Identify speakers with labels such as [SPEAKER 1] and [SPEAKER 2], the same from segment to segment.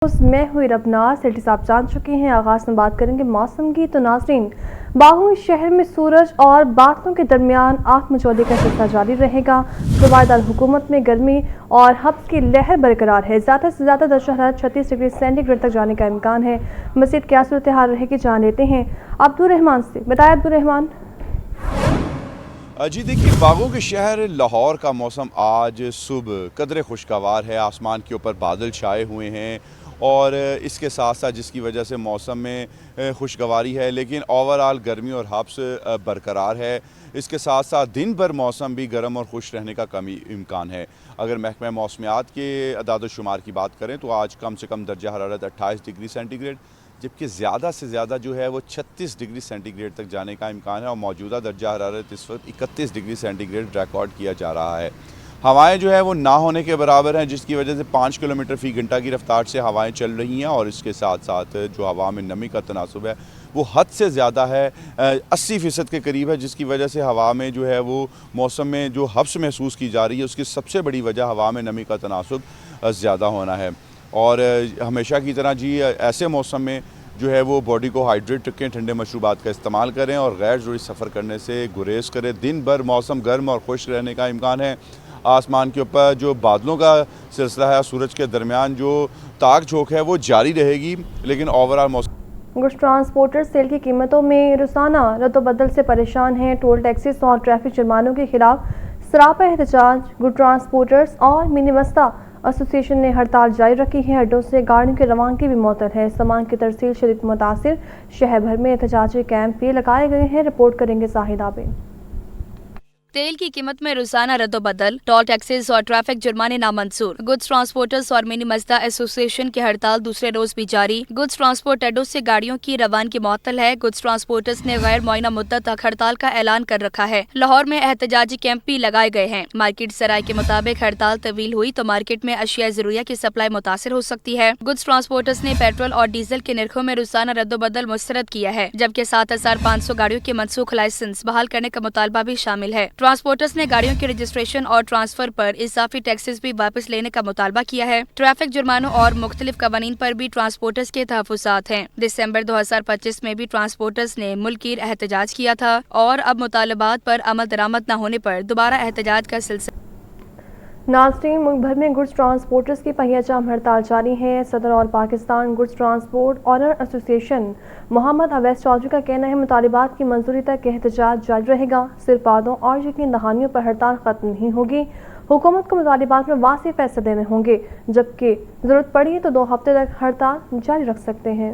[SPEAKER 1] میں ہوئی ربنار سیٹھی صاحب جان چکے ہیں۔ آغاز میں بات کریں گے موسم کی، تو ناظرین باغوں شہر میں سورج اور بادلوں کے درمیان آگ مچولی کا سلسلہ جاری رہے گا۔ صوبائی دارالحکومت میں گرمی اور ہبس کی لہر برقرار ہے۔ زیادہ سے زیادہ درجہ حرارت 36 ڈگری سینٹی گریڈ تک جانے کا امکان ہے۔ مزید کیا صورتحال رہے گی جان لیتے ہیں عبدالرحمان سے۔ بتائیں عبدالرحمان۔
[SPEAKER 2] جی دیکھیے، باغوں کے شہر لاہور کا موسم آج صبح قدرے خوشگوار ہے۔ آسمان کے اوپر بادل چھائے ہوئے ہیں اور اس کے ساتھ ساتھ جس کی وجہ سے موسم میں خوشگواری ہے، لیکن اوورآل گرمی اور ہبس برقرار ہے۔ اس کے ساتھ ساتھ دن بھر موسم بھی گرم اور خوش رہنے کا کمی امکان ہے۔ اگر محکمہ موسمیات کے اعداد و شمار کی بات کریں تو آج کم سے کم درجہ حرارت 28 ڈگری سینٹی گریڈ، جبکہ زیادہ سے زیادہ جو ہے وہ 36 ڈگری سینٹی گریڈ تک جانے کا امکان ہے، اور موجودہ درجہ حرارت اس وقت 31 ڈگری سینٹی گریڈ ریکارڈ کیا جا رہا ہے۔ ہوائیں جو ہے وہ نہ ہونے کے برابر ہیں، جس کی وجہ سے 5 کلومیٹر فی گھنٹہ کی رفتار سے ہوائیں چل رہی ہیں، اور اس کے ساتھ ساتھ جو ہوا میں نمی کا تناسب ہے وہ حد سے زیادہ ہے، 80% کے قریب ہے، جس کی وجہ سے ہوا میں جو ہے وہ موسم میں جو ہبس محسوس کی جا رہی ہے اس کی سب سے بڑی وجہ ہوا میں نمی کا تناسب زیادہ ہونا ہے۔ اور ہمیشہ کی طرح جی ایسے موسم میں جو ہے وہ باڈی کو ہائیڈریٹ رکھیں، ٹھنڈے مشروبات کا استعمال کریں اور غیر ضروری سفر کرنے سے گریز کریں۔ دن بھر موسم گرم اور خشک رہنے کا امکان ہے۔ آسمان کے اوپر جو بادلوں کا سلسلہ ہے، سورج کے درمیان جو تاک جھوک ہے وہ جاری رہے گی، لیکن اوورآل موسم
[SPEAKER 1] گڈز ٹرانسپورٹر سیل کی قیمتوں میں روزانہ رد و بدل سے پریشان ہیں۔ ٹول ٹیکسز اور ٹریفک جرمانوں کے خلاف سراپا احتجاج۔ گڈ ٹرانسپورٹرز اور منی وسطی ایسوسی ایشن نے ہڑتال جاری رکھی ہے۔ اڈوں سے گاڑیوں کی روانگی بھی معطل ہے۔ سامان کی ترسیل شدید متاثر، شہر بھر میں احتجاجی کیمپ بھی لگائے گئے ہیں۔ رپورٹ کریں گے زاہد عابد۔
[SPEAKER 3] تیل کی قیمت میں روزانہ رد و بدل، ٹول ٹیکسز اور ٹریفک جرمانے نامنظور۔ گڈز ٹرانسپورٹرز اور منی مزدا ایسوسی ایشن کی ہڑتال دوسرے روز بھی جاری۔ گڈز ٹرانسپورٹ اڈوں سے گاڑیوں کی روانگی معطل ہے۔ گڈز ٹرانسپورٹرز نے غیر معینہ مدت تک ہڑتال کا اعلان کر رکھا ہے۔ لاہور میں احتجاجی کیمپ بھی لگائے گئے ہیں۔ مارکیٹ سرائے کے مطابق ہڑتال طویل ہوئی تو مارکیٹ میں اشیاء ضروریہ کی سپلائی متاثر ہو سکتی ہے۔ گڈز ٹرانسپورٹرز نے پیٹرول اور ڈیزل کے نرخوں میں روزانہ رد و بدل مسترد کیا ہے، جبکہ 7500 گاڑیوں کے منسوخ لائسنس بحال کرنے کا مطالبہ بھی شامل ہے۔ ٹرانسپورٹرز نے گاڑیوں کی رجسٹریشن اور ٹرانسفر پر اضافی ٹیکسز بھی واپس لینے کا مطالبہ کیا ہے۔ ٹریفک جرمانوں اور مختلف قوانین پر بھی ٹرانسپورٹرز کے تحفظات ہیں۔ دسمبر 2025 میں بھی ٹرانسپورٹرز نے ملک گیر احتجاج کیا تھا، اور اب مطالبات پر عمل درآمد نہ ہونے پر دوبارہ احتجاج کا سلسلہ۔
[SPEAKER 1] ناظرین، ملک بھر میں گڈز ٹرانسپورٹرز کی پہیہ جام ہڑتال جاری ہے۔ صدر اور پاکستان گڈز ٹرانسپورٹ آنر ایسوسی ایشن محمد اویس چودھری کا کہنا ہے مطالبات کی منظوری تک احتجاج جاری رہے گا۔ صرف وعدوں اور یقین دہانیوں پر ہڑتال ختم نہیں ہوگی۔ حکومت کو مطالبات میں واضح فیصلے دینے ہوں گے، جبکہ ضرورت پڑی تو 2 ہفتے تک ہڑتال جاری رکھ سکتے ہیں۔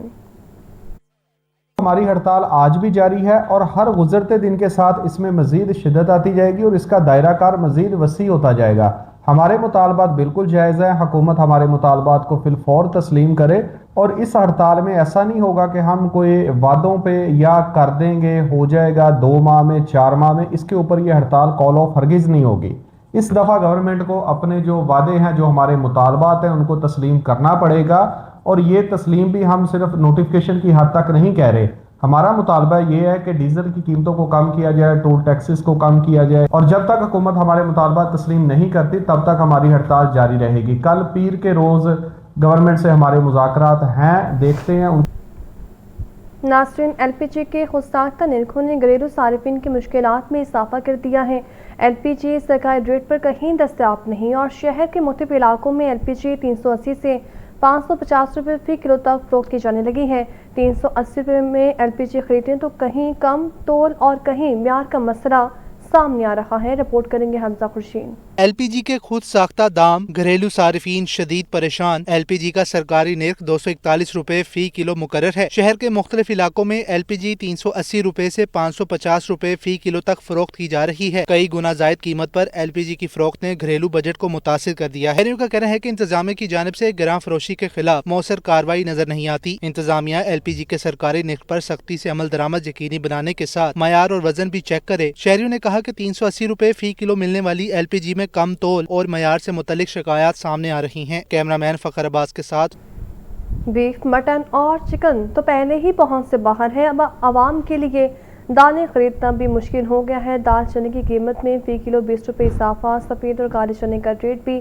[SPEAKER 4] ہماری ہڑتال آج بھی جاری ہے اور ہر گزرتے دن کے ساتھ اس میں مزید شدت آتی جائے گی اور اس کا دائرہ کار مزید وسیع ہوتا جائے گا۔ ہمارے مطالبات بالکل جائز ہیں۔ حکومت ہمارے مطالبات کو فی الفور تسلیم کرے، اور اس ہڑتال میں ایسا نہیں ہوگا کہ ہم کوئی وعدوں پہ یا کر دیں گے ہو جائے گا 2 ماہ میں 4 ماہ میں، اس کے اوپر یہ ہڑتال کال آف ہرگز نہیں ہوگی۔ اس دفعہ گورنمنٹ کو اپنے جو وعدے ہیں، جو ہمارے مطالبات ہیں، ان کو تسلیم کرنا پڑے گا، اور یہ تسلیم بھی ہم صرف نوٹیفیکیشن کی حد تک نہیں کہہ رہے۔ ہمارا مطالبہ یہ ہے کہ ڈیزل کی قیمتوں کو کم کیا جائے، ٹول ٹیکسز کو کم کیا جائے، اور جب تک حکومت ہمارے مطالبات تسلیم نہیں کرتی تب تک ہماری ہڑتال جاری رہے گی۔ کل پیر کے روز گورنمنٹ سے ہمارے مذاکرات ہیں، دیکھتے ہیں۔
[SPEAKER 1] ناظرین، ایل پی جی کے خود ساختہ نرخوں نے گھریلو صارفین کی مشکلات میں اضافہ کر دیا ہے۔ ایل پی جی سرکاری ریٹ پر کہیں دستیاب نہیں، اور شہر کے مختلف علاقوں میں ایل پی جی 380 سے 550 روپے فی کلو تک فروخت کی جانے لگی ہے۔ 380 روپے میں ایل پی جی خریدیں تو کہیں کم تول اور کہیں معیار کا مسئلہ سامنے آ رہا ہے۔ رپورٹ کریں گے حمزہ خورشید۔
[SPEAKER 5] ایل پی جی کے خود ساختہ دام، گھریلو صارفین شدید پریشان۔ ایل پی جی کا سرکاری نرخ 241 روپے فی کلو مقرر ہے۔ شہر کے مختلف علاقوں میں ایل پی جی 380 روپے سے 550 روپے فی کلو تک فروخت کی جا رہی ہے۔ کئی گنا زائد قیمت پر ایل پی جی کی فروخت نے گھریلو بجٹ کو متاثر کر دیا ہے۔ شہریوں کا کہنا ہے کہ انتظامیہ کی جانب سے گراں فروشی کے خلاف مؤثر کارروائی نظر نہیں آتی۔ انتظامیہ ایل پی جی کے سرکاری نرخ پر سختی سے عمل درآمد یقینی بنانے کے ساتھ معیار اور وزن بھی چیک کرے۔ شہریوں نے کہا کہ 380 روپے فی کلو ملنے والی ایل پی جی میں کم تول اور معیار سے متعلق شکایات سامنے آ رہی ہیں۔ کیمرہ مین فخر عباس کے ساتھ۔
[SPEAKER 1] بیف، مٹن اور چکن تو پہلے ہی پہنچ سے باہر ہے، اب عوام کے لیے دالیں خریدنا بھی مشکل ہو گیا ہے۔ دال چنے کی قیمت میں فی کلو 20 روپے اضافہ، سفید اور کالے چنے کا ریٹ بھی